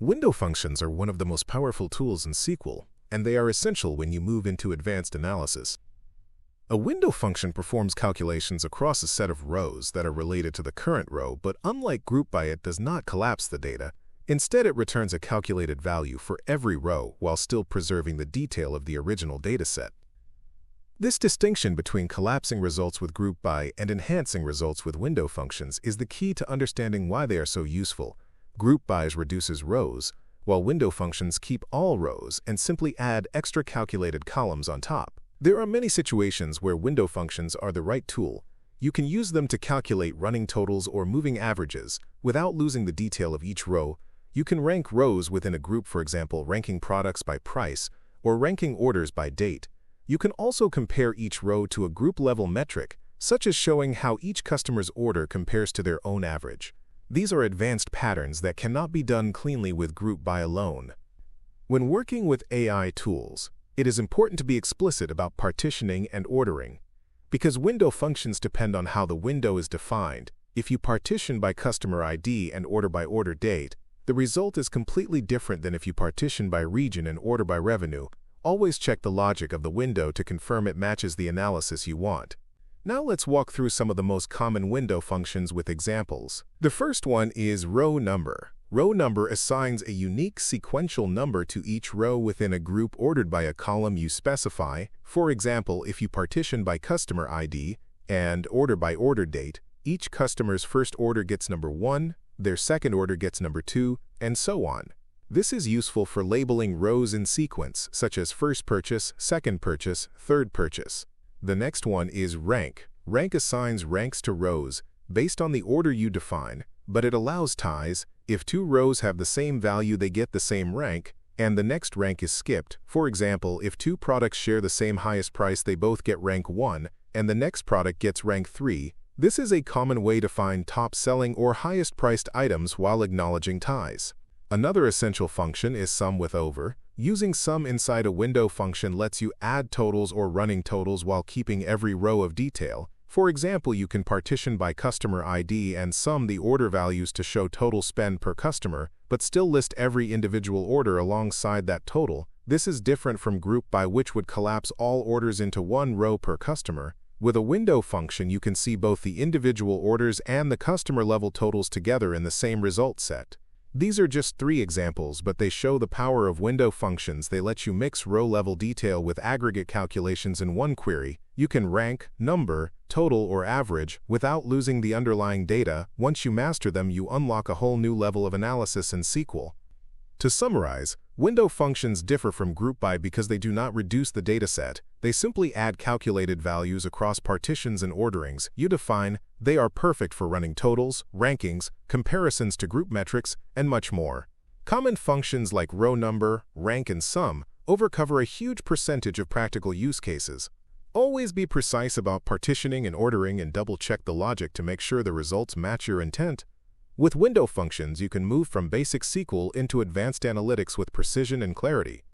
Window functions are one of the most powerful tools in SQL, and they are essential when you move into advanced analysis. A window function performs calculations across a set of rows that are related to the current row, but unlike group by, it does not collapse the data. Instead, it returns a calculated value for every row while still preserving the detail of the original dataset. This distinction between collapsing results with group by and enhancing results with window functions is the key to understanding why they are so useful. Group bys reduces rows, while window functions keep all rows and simply add extra calculated columns on top. There are many situations where window functions are the right tool. You can use them to calculate running totals or moving averages without losing the detail of each row. You can rank rows within a group, for example, ranking products by price or ranking orders by date. You can also compare each row to a group-level metric, such as showing how each customer's order compares to their own average. These are advanced patterns that cannot be done cleanly with group by alone. When working with AI tools, it is important to be explicit about partitioning and ordering, because window functions depend on how the window is defined. If you partition by customer ID and order by order date, the result is completely different than if you partition by region and order by revenue. Always check the logic of the window to confirm it matches the analysis you want. Now let's walk through some of the most common window functions with examples. The first one is row number. Row number assigns a unique sequential number to each row within a group ordered by a column you specify. For example, if you partition by customer ID and order by order date, each customer's first order gets number 1, their second order gets number 2, and so on. This is useful for labeling rows in sequence, such as first purchase, second purchase, third purchase. The next one is rank. Rank assigns ranks to rows based on the order you define, but it allows ties. If two rows have the same value, they get the same rank, and the next rank is skipped. For example, if two products share the same highest price, they both get rank 1, and the next product gets rank 3. This is a common way to find top-selling or highest-priced items while acknowledging ties. Another essential function is sum with over. Using sum inside a window function lets you add totals or running totals while keeping every row of detail. For example, you can partition by customer ID and sum the order values to show total spend per customer, but still list every individual order alongside that total. This is different from group by, which would collapse all orders into one row per customer. With a window function, you can see both the individual orders and the customer-level totals together in the same result set. These are just 3 examples, but they show the power of window functions. They let you mix row-level detail with aggregate calculations in one query. You can rank, number, total, or average without losing the underlying data. Once you master them, you unlock a whole new level of analysis in SQL. To summarize, window functions differ from group by because they do not reduce the dataset. They simply add calculated values across partitions and orderings you define. They are perfect for running totals, rankings, comparisons to group metrics, and much more. Common functions like row number, rank, and sum overcover a huge percentage of practical use cases. Always be precise about partitioning and ordering, and double-check the logic to make sure the results match your intent. With window functions, you can move from basic SQL into advanced analytics with precision and clarity.